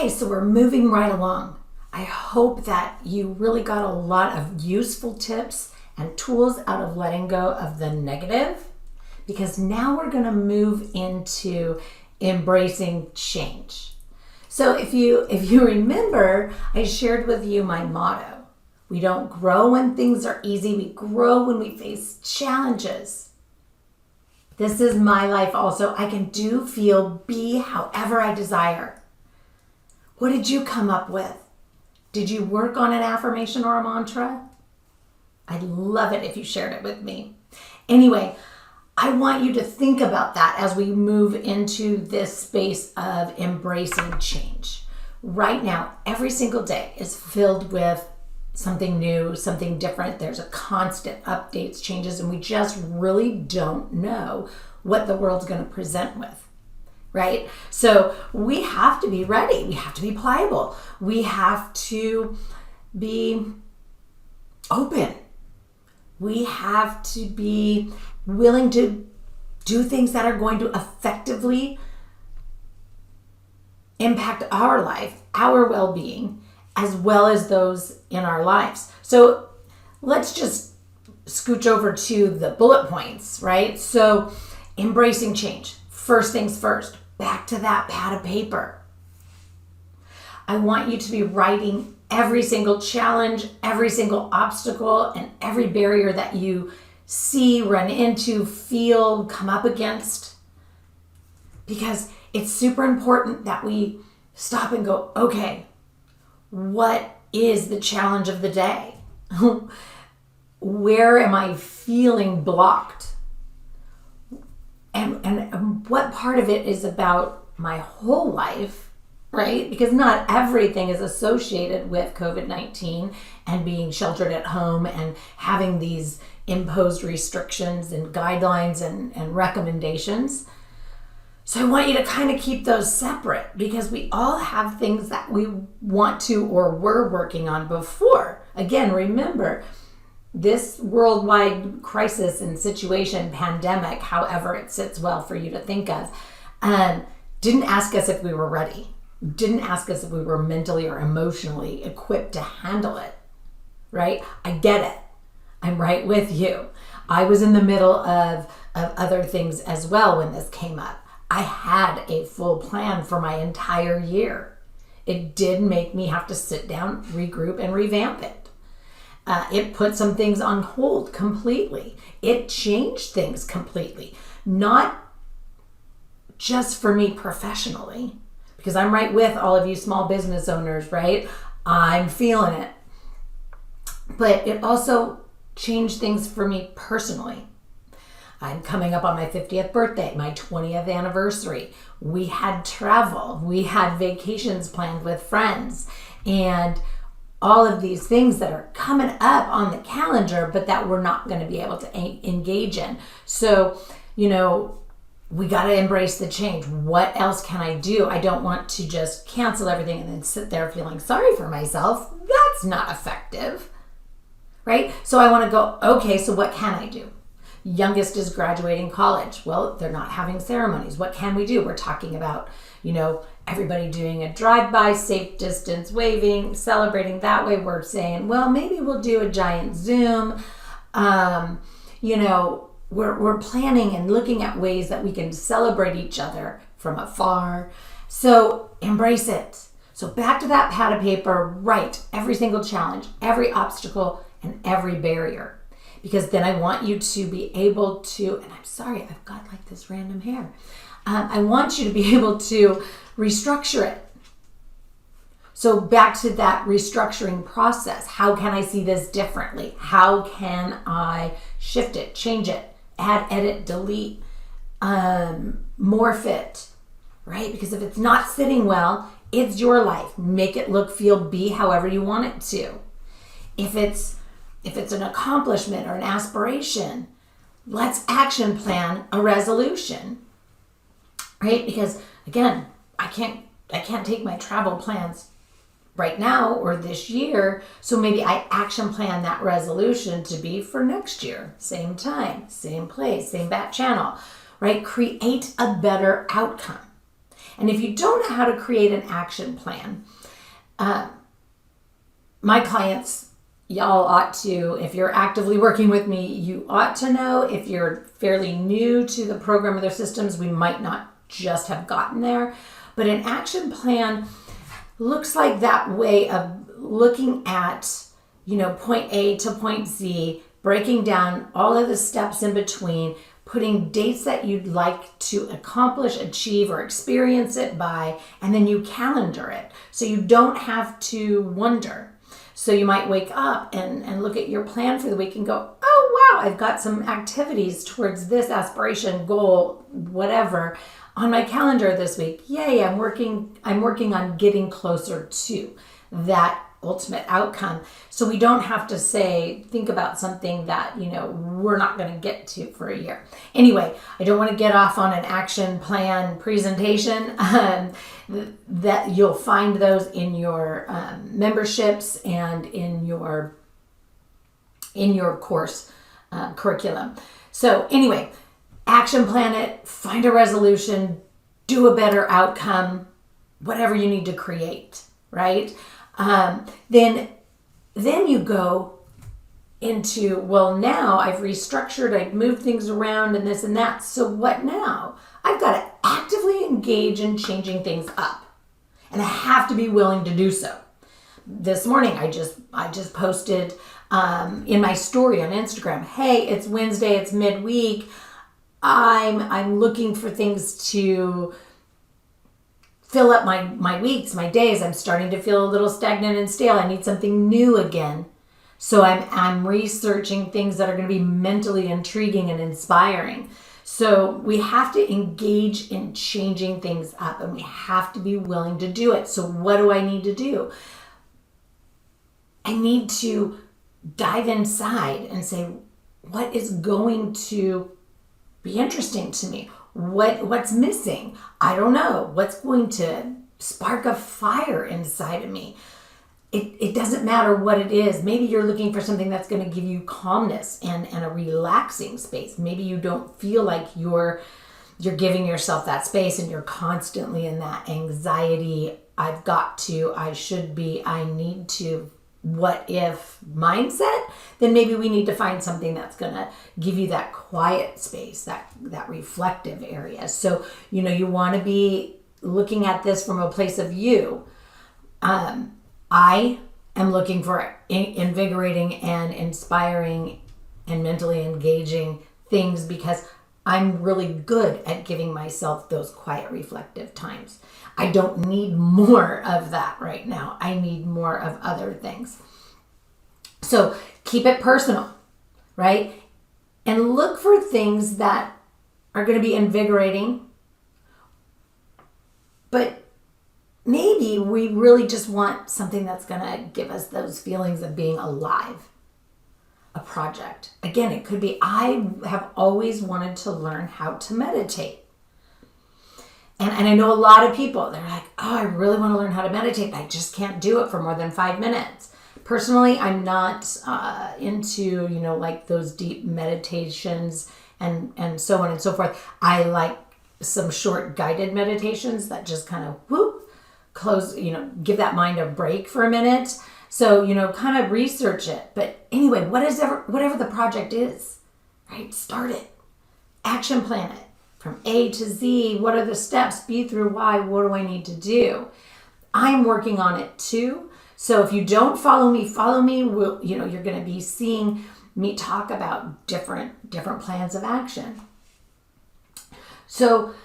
Okay, so we're moving right along. I hope that you really got a lot of useful tips and tools out of letting go of the negative, because now we're going to move into embracing change. So if you remember, I shared with you my motto. We don't grow when things are easy. We grow when we face challenges. This is my life also. I can do, feel, be however I desire. What did you come up with? Did you work on an affirmation or a mantra? I'd love it if you shared it with me. Anyway, I want you to think about that as we move into this space of embracing change. Right now, every single day is filled with something new, something different. There's a constant updates, changes, and we just really don't know what the world's going to present with, right? So we have to be ready. We have to be pliable. We have to be open. We have to be willing to do things that are going to effectively impact our life, our well-being, as well as those in our lives. So let's just scooch over to the bullet points, right? So embracing change. First things first, back to that pad of paper. I want you to be writing every single challenge, every single obstacle, and every barrier that you see, run into, feel, come up against. Because it's super important that we stop and go, okay, what is the challenge of the day? Where am I feeling blocked? And what part of it is about my whole life, right? Because not everything is associated with COVID-19 and being sheltered at home and having these imposed restrictions and guidelines and recommendations. So I want you to kind of keep those separate, because we all have things that we want to or were working on before. Again, remember, this worldwide crisis and situation, pandemic, however it sits well for you to think of, didn't ask us if we were ready. Didn't ask us if we were mentally or emotionally equipped to handle it, right? I get it. I'm right with you. I was in the middle of other things as well when this came up. I had a full plan for my entire year. It did make me have to sit down, regroup, and revamp it. It put some things on hold completely. It changed things completely. Not just for me professionally, because I'm right with all of you small business owners, right? I'm feeling it. But it also changed things for me personally. I'm coming up on my 50th birthday, my 20th anniversary. We had travel, we had vacations planned with friends, and all of these things that are coming up on the calendar, but that we're not going to be able to engage in. So, we got to embrace the change. What else can I do? I don't want to just cancel everything and then sit there feeling sorry for myself. That's not effective, right? So I want to go, okay, so what can I do? Youngest is graduating college. Well, they're not having ceremonies. What can we do? We're talking about, everybody doing a drive-by, safe distance, waving, celebrating that way. We're saying, well, maybe we'll do a giant Zoom. We're planning and looking at ways that we can celebrate each other from afar. So embrace it. So back to that pad of paper, write every single challenge, every obstacle, and every barrier. Because then I want you to be able to, and I'm sorry, I've got like this random hair. I want you to be able to restructure it. So back to that restructuring process. How can I see this differently? How can I shift it, change it, add, edit, delete, morph it, right? Because if it's not sitting well, it's your life. Make it look, feel, be however you want it to. If it's an accomplishment or an aspiration, let's action plan a resolution, right? Because again, I can't take my travel plans right now or this year, so maybe I action plan that resolution to be for next year, same time, same place, same back channel, right? Create a better outcome. And if you don't know how to create an action plan, my clients, y'all ought to, if you're actively working with me, you ought to know. If you're fairly new to the program or their systems, we might not just have gotten there. But an action plan looks like that way of looking at, point A to point Z, breaking down all of the steps in between, putting dates that you'd like to accomplish, achieve, or experience it by, and then you calendar it so you don't have to wonder. So you might wake up and look at your plan for the week and go, oh, wow, I've got some activities towards this aspiration, goal, whatever, on my calendar this week. Yay, I'm working on getting closer to that ultimate outcome. So we don't have to think about something that, we're not going to get to for a year. Anyway, I don't want to get off on an action plan presentation. That you'll find those in your memberships and in your course curriculum. So anyway, action plan it, find a resolution, do a better outcome, whatever you need to create, right? Then you go into, well, now I've restructured, I've moved things around and this and that. So what now? I've got to actively engage in changing things up, and I have to be willing to do so. This morning, I just posted in my story on Instagram, hey, it's Wednesday, it's midweek. I'm looking for things to fill up my weeks, my days. I'm starting to feel a little stagnant and stale. I need something new again. So I'm researching things that are going to be mentally intriguing and inspiring. So we have to engage in changing things up, and we have to be willing to do it. So what do I need to do? I need to dive inside and say, what is going to be interesting to me? What's missing? I don't know. What's going to spark a fire inside of me? It doesn't matter what it is. Maybe you're looking for something that's going to give you calmness and a relaxing space. Maybe you don't feel like you're giving yourself that space and you're constantly in that anxiety, I've got to, I should be, I need to, what if mindset. Then maybe we need to find something that's going to give you that quiet space, that reflective area. So, you want to be looking at this from a place of you. I am looking for invigorating and inspiring and mentally engaging things because I'm really good at giving myself those quiet, reflective times. I don't need more of that right now. I need more of other things. So keep it personal, right? And look for things that are going to be invigorating, but maybe we really just want something that's going to give us those feelings of being alive. A project. Again, it could be, I have always wanted to learn how to meditate. And I know a lot of people, they're like, oh, I really want to learn how to meditate. I just can't do it for more than 5 minutes. Personally, I'm not into, like those deep meditations and so on and so forth. I like some short guided meditations that just kind of close, give that mind a break for a minute. So, kind of research it. But anyway, whatever the project is, right? Start it. Action plan it. From A to Z, what are the steps? B through Y, what do I need to do? I'm working on it too. So if you don't follow me, you're going to be seeing me talk about different plans of action. So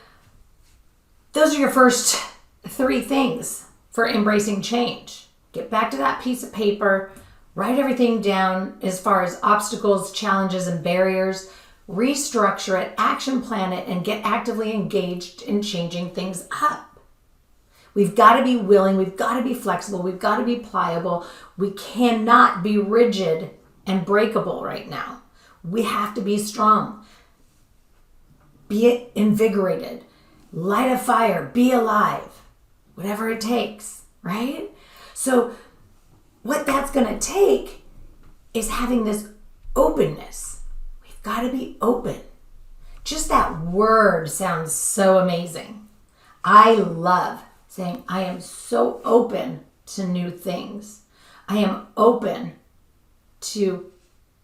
those are your first 3 things for embracing change. Get back to that piece of paper, write everything down as far as obstacles, challenges, and barriers, restructure it, action plan it, and get actively engaged in changing things up. We've got to be willing, we've got to be flexible, we've got to be pliable. We cannot be rigid and breakable right now. We have to be strong. Be invigorated. Light a fire. Be alive. Whatever it takes, right? So what that's going to take is having this openness. We've got to be open. Just that word sounds so amazing. I love saying I am so open to new things. I am open to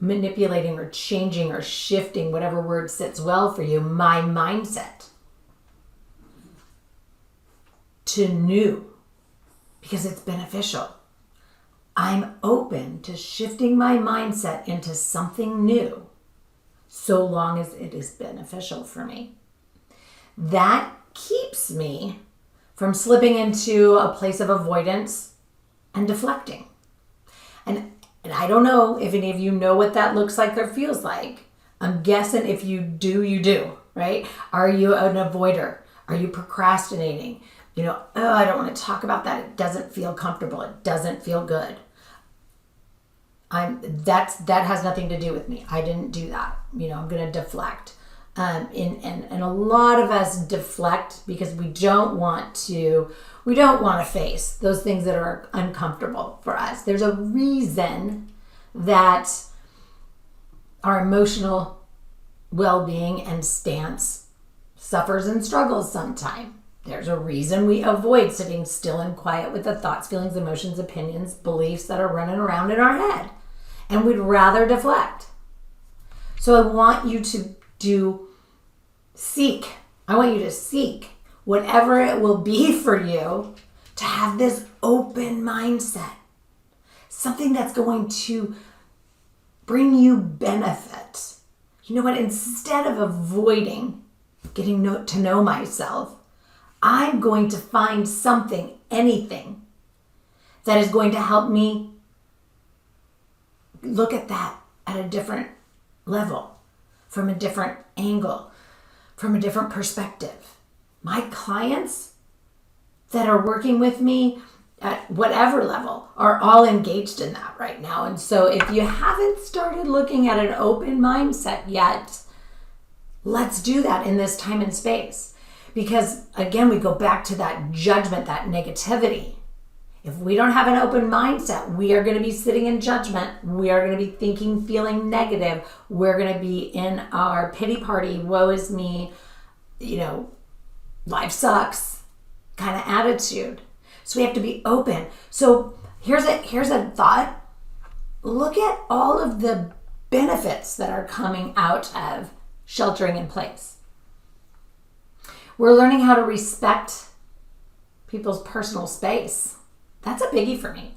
manipulating or changing or shifting, whatever word sits well for you, my mindset to new because it's beneficial. I'm open to shifting my mindset into something new so long as it is beneficial for me. That keeps me from slipping into a place of avoidance and deflecting. And I don't know if any of you know what that looks like or feels like. I'm guessing if you do, you do, right? Are you an avoider? Are you procrastinating? I don't want to talk about that. It doesn't feel comfortable. It doesn't feel good. That has nothing to do with me. I didn't do that. I'm going to deflect. And a lot of us deflect because we don't want to face those things that are uncomfortable for us. There's a reason that our emotional well-being and stance suffers and struggles sometimes. There's a reason we avoid sitting still and quiet with the thoughts, feelings, emotions, opinions, beliefs that are running around in our head. And we'd rather deflect. So I want you to seek whatever it will be for you to have this open mindset. Something that's going to bring you benefit. You know what? Instead of avoiding getting to know myself, I'm going to find something, anything, that is going to help me look at that at a different level, from a different angle, from a different perspective. My clients that are working with me at whatever level are all engaged in that right now. And so if you haven't started looking at an open mindset yet, let's do that in this time and space. Because again, we go back to that judgment, that negativity. If we don't have an open mindset, we are going to be sitting in judgment. We are going to be thinking, feeling negative. We're going to be in our pity party, woe is me, life sucks kind of attitude. So we have to be open. So here's a thought. Look at all of the benefits that are coming out of sheltering in place. We're learning how to respect people's personal space. That's a biggie for me,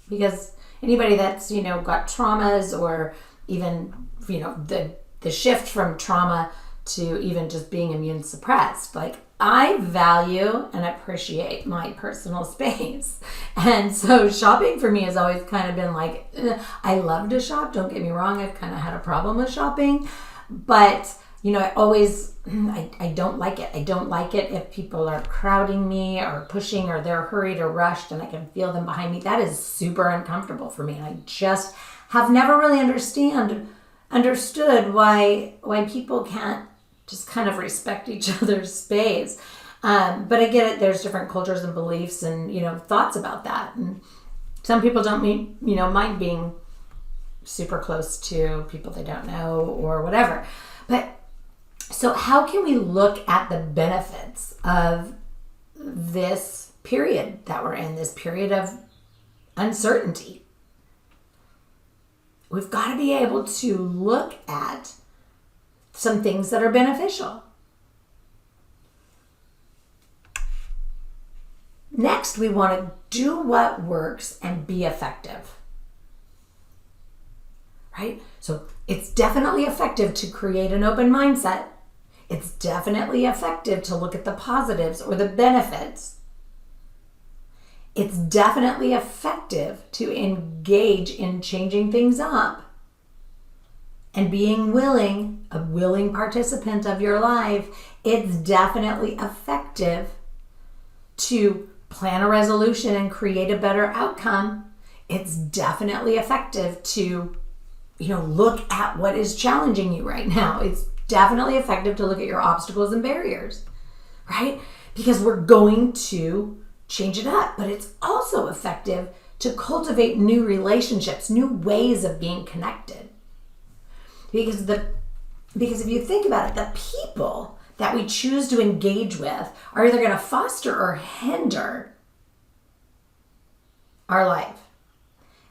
because anybody that's, got traumas, or even, the shift from trauma to even just being immune suppressed, I value and appreciate my personal space. And so shopping for me has always kind of been I love to shop. Don't get me wrong. I've kind of had a problem with shopping, but I don't like it. I don't like it if people are crowding me or pushing, or they're hurried or rushed and I can feel them behind me. That is super uncomfortable for me. And I just have never really understood why people can't just kind of respect each other's space. But I get it. There's different cultures and beliefs and, thoughts about that. And some people don't mind being super close to people they don't know or whatever. But so how can we look at the benefits of this period that we're in, this period of uncertainty? We've got to be able to look at some things that are beneficial. Next, we want to do what works and be effective. Right? So it's definitely effective to create an open mindset. It's definitely effective to look at the positives or the benefits. It's definitely effective to engage in changing things up and being a willing participant of your life. It's definitely effective to plan a resolution and create a better outcome. It's definitely effective to look at what is challenging you right now. It's definitely effective to look at your obstacles and barriers, right? Because we're going to change it up, but it's also effective to cultivate new relationships, new ways of being connected. Because if you think about it, the people that we choose to engage with are either going to foster or hinder our life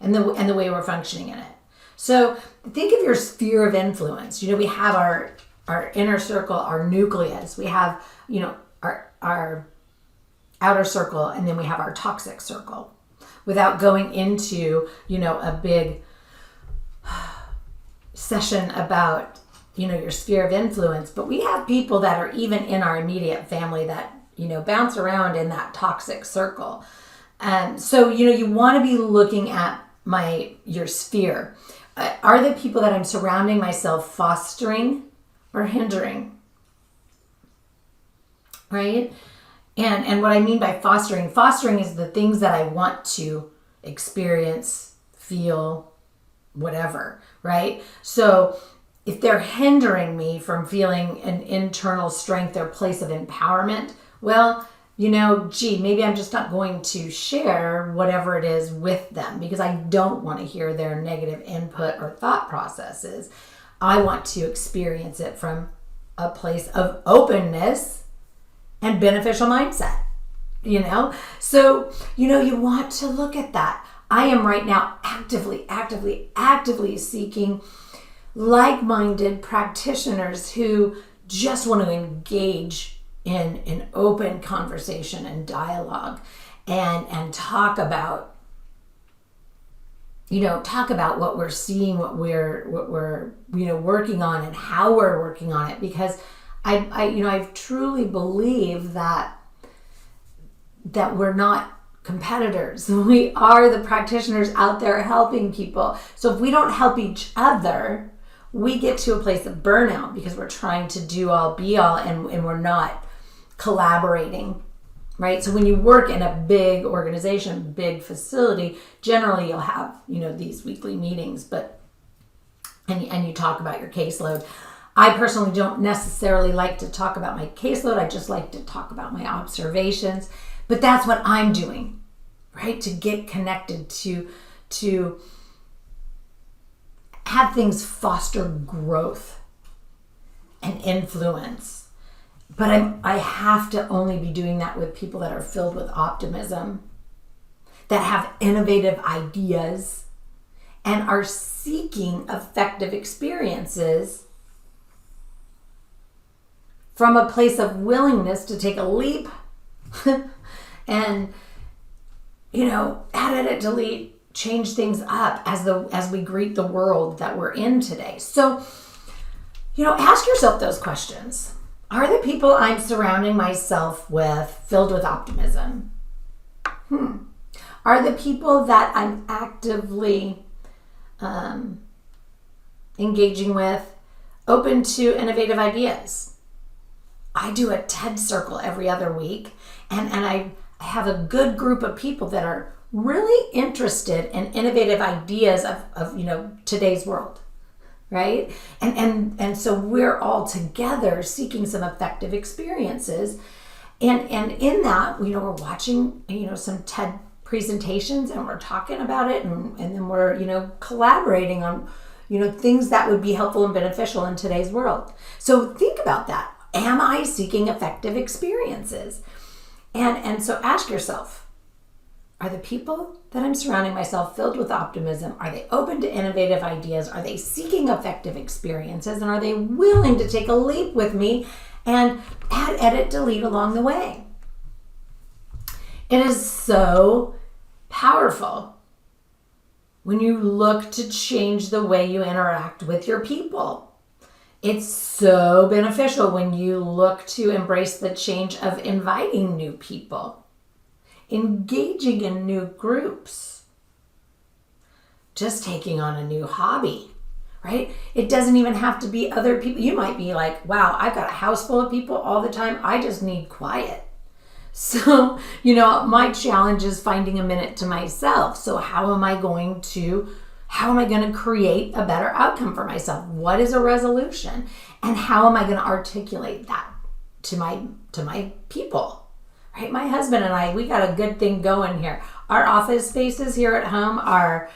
and the way we're functioning in it. So think of your sphere of influence. We have our inner circle, our nucleus. We have, our outer circle, and then we have our toxic circle. Without going into, a big session about, your sphere of influence, but we have people that are even in our immediate family that, bounce around in that toxic circle. So, you want to be looking at your sphere. Are the people that I'm surrounding myself fostering or hindering? Right? And what I mean by fostering is the things that I want to experience, feel, whatever, right? So if they're hindering me from feeling an internal strength or place of empowerment, well, maybe I'm just not going to share whatever it is with them because I don't want to hear their negative input or thought processes. I want to experience it from a place of openness and beneficial mindset, So, you want to look at that. I am right now actively seeking like-minded practitioners who just want to engage in an open conversation and dialogue and talk about what we're seeing, what we're working on and how we're working on it, because I truly believe that we're not competitors. We are the practitioners out there helping people. So if we don't help each other, we get to a place of burnout because we're trying to do all be all and we're not collaborating, right? So when you work in a big organization, big facility, generally you'll have, these weekly meetings, and you talk about your caseload. I personally don't necessarily like to talk about my caseload. I just like to talk about my observations. But that's what I'm doing, right? To get connected, to have things foster growth and influence. But I have to only be doing that with people that are filled with optimism, that have innovative ideas, and are seeking effective experiences from a place of willingness to take a leap and, edit, delete, change things up as we greet the world that we're in today. So, ask yourself those questions. Are the people I'm surrounding myself with filled with optimism? Are the people that I'm actively engaging with open to innovative ideas? I do a TED Circle every other week, and I have a good group of people that are really interested in innovative ideas of today's world, right? And so we're all together seeking some effective experiences, and in that, we're watching some TED presentations, and we're talking about it, and then we're collaborating on things that would be helpful and beneficial in today's world. So think about that. Am I seeking effective experiences? And so ask yourself, are the people that I'm surrounding myself filled with optimism? Are they open to innovative ideas? Are they seeking effective experiences? And are they willing to take a leap with me and add, edit, delete along the way? It is so powerful when you look to change the way you interact with your people. It's so beneficial when you look to embrace the change of inviting new people, engaging in new groups, just taking on a new hobby, right? It doesn't even have to be other people. You might be like, wow, I've got a house full of people all the time. I just need quiet. So, my challenge is finding a minute to myself. So how am I going to create a better outcome for myself? What is a resolution? And how am I going to articulate that to my people? Right? My husband and I, we got a good thing going here. Our office spaces here at home are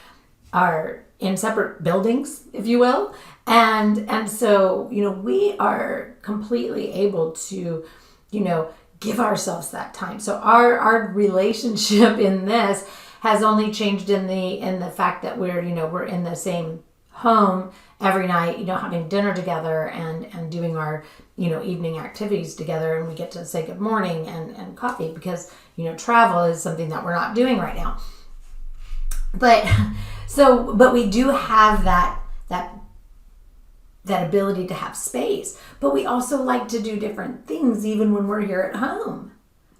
are in separate buildings, if you will. And so, we are completely able to, give ourselves that time. So our relationship in this has only changed in the fact that we're in the same home every night, having dinner together and doing our, evening activities together, and we get to say good morning and coffee because, travel is something that we're not doing right now. But we do have that ability to have space, but we also like to do different things even when we're here at home,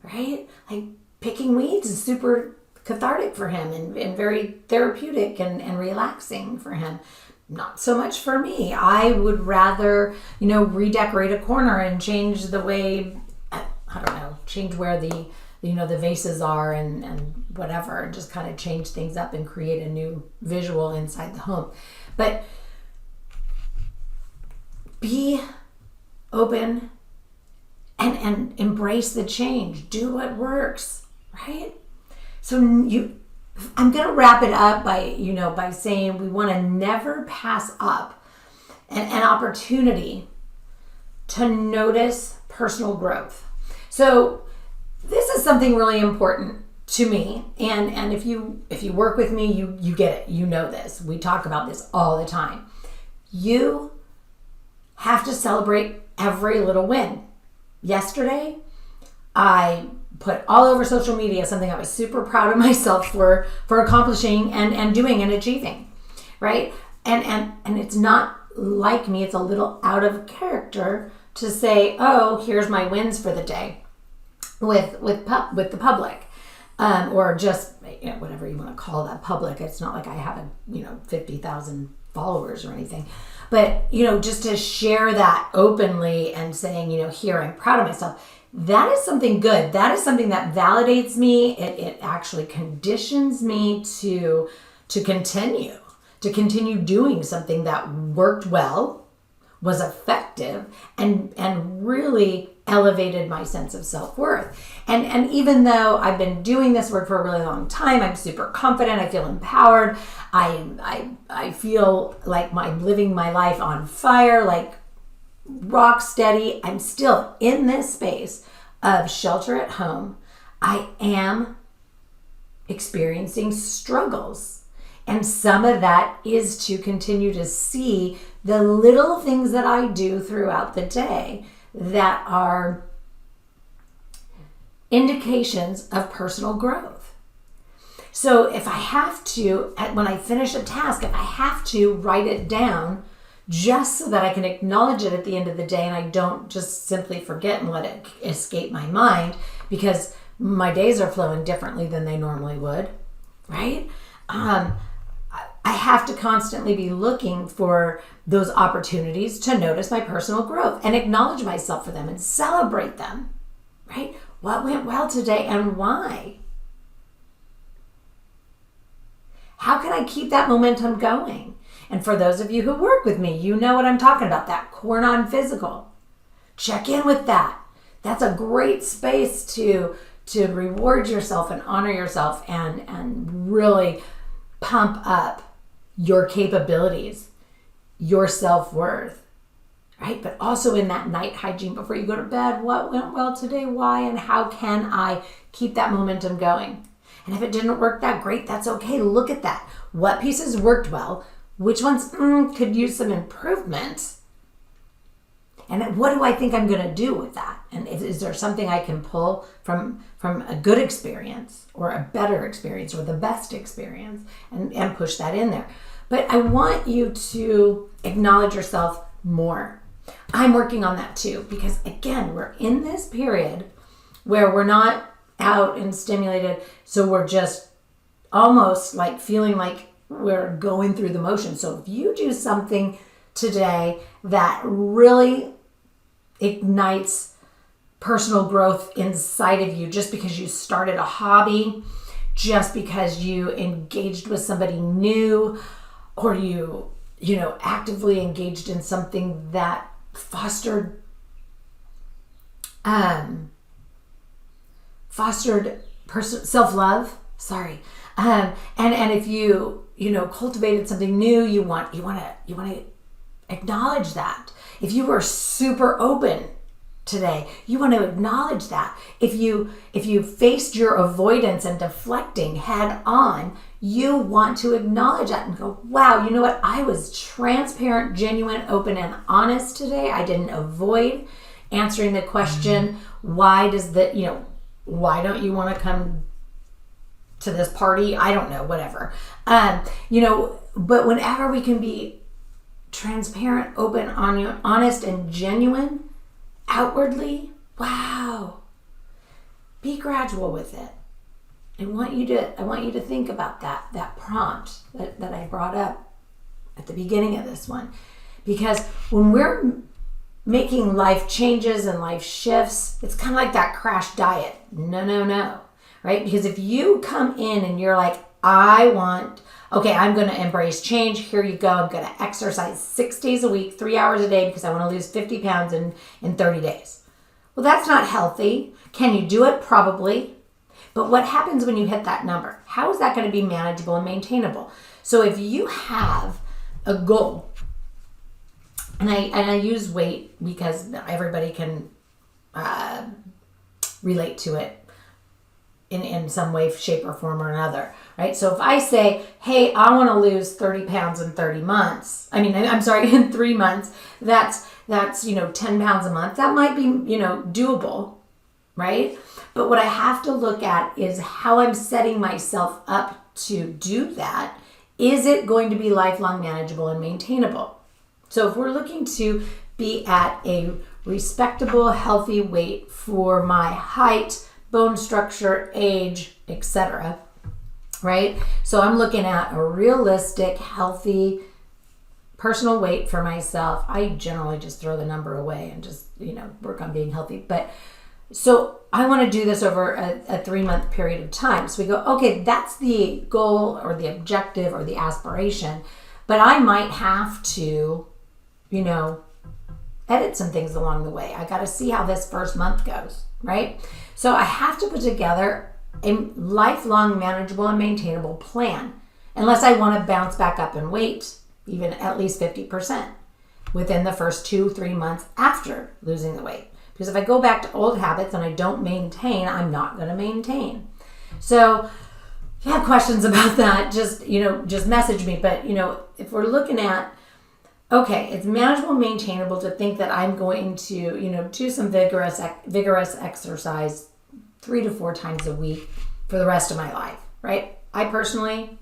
right? Like picking weeds is super cathartic for him and very therapeutic and relaxing for him. Not so much for me. I would rather, redecorate a corner and change the way, change where the vases are and whatever, and just kind of change things up and create a new visual inside the home. But be open and embrace the change. Do what works, right? So I'm going to wrap it up by saying we want to never pass up an opportunity to notice personal growth. So this is something really important to me, and if you work with me, you get it. You know this. We talk about this all the time. You have to celebrate every little win. Yesterday, I put all over social media something I was super proud of myself for accomplishing and doing and achieving, right? And it's not like me. It's a little out of character to say, oh, here's my wins for the day with the public, or just whatever you want to call that public. It's not like I have 50,000 followers or anything, but just to share that openly and saying, here, I'm proud of myself. That is something good. That is something that validates me. It actually conditions me to continue doing something that worked well, was effective, and really elevated my sense of self-worth. And even though I've been doing this work for a really long time, I'm super confident. I feel empowered. I feel like I'm living my life on fire, like rock steady. I'm still in this space of shelter at home. I am experiencing struggles. And some of that is to continue to see the little things that I do throughout the day that are indications of personal growth. So if I have to, when I finish a task, if I have to write it down just so that I can acknowledge it at the end of the day and I don't just simply forget and let it escape my mind, because my days are flowing differently than they normally would, right? I have to constantly be looking for those opportunities to notice my personal growth and acknowledge myself for them and celebrate them, right? What went well today and why? How can I keep that momentum going? And for those of you who work with me, you know what I'm talking about, that core non-physical. Check in with that. That's a great space to reward yourself and honor yourself and really pump up your capabilities, your self-worth, right? But also in that night hygiene before you go to bed, what went well today, why, and how can I keep that momentum going? And if it didn't work that great, that's okay. Look at that. What pieces worked well? Which ones could use some improvement? And what do I think I'm going to do with that? And is there something I can pull from a good experience or a better experience or the best experience and push that in there? But I want you to acknowledge yourself more. I'm working on that too, because again, we're in this period where we're not out and stimulated, so we're just almost like feeling like we're going through the motions. So if you do something today that really ignites personal growth inside of you, just because you started a hobby, just because you engaged with somebody new, or you actively engaged in something that fostered self-love. And if you cultivated something new, you want to acknowledge that. If you were super open today, you want to acknowledge that. If you faced your avoidance and deflecting head on, you want to acknowledge that and go, wow, you know what? I was transparent, genuine, open, and honest today. I didn't avoid answering the question, why don't you want to come to this party? I don't know, whatever. But whenever we can be transparent, open, honest, and genuine outwardly, wow, be gradual with it. I want you to think about that prompt that I brought up at the beginning of this one. Because when we're making life changes and life shifts, it's kind of like that crash diet. No, right? Because if you come in and you're like, I'm going to embrace change. Here you go. I'm going to exercise 6 days a week, 3 hours a day because I want to lose 50 pounds in 30 days. Well, that's not healthy. Can you do it? Probably. But what happens when you hit that number? How is that going to be manageable and maintainable? So if you have a goal, and I use weight because everybody can relate to it in some way, shape, or form or another, right? So if I say, hey, I want to lose 30 pounds in 3 months, that's 10 pounds a month. That might be, doable, right? But what I have to look at is how I'm setting myself up to do that. Is it going to be lifelong manageable and maintainable? So if we're looking to be at a respectable, healthy weight for my height, bone structure, age, etc., right? So I'm looking at a realistic, healthy personal weight for myself. I generally just throw the number away and just, work on being healthy. But so I want to do this over a 3-month period of time. So we go, okay, that's the goal or the objective or the aspiration, but I might have to, edit some things along the way. I got to see how this first month goes, right? So I have to put together a lifelong manageable and maintainable plan, unless I want to bounce back up in weight, even at least 50% within the first 2-3 months after losing the weight. Because if I go back to old habits and I don't maintain, I'm not going to maintain. So if you have questions about that, just message me. But, if we're looking at, okay, it's manageable, maintainable to think that I'm going to, do some vigorous exercise 3 to 4 times a week for the rest of my life, right? I personally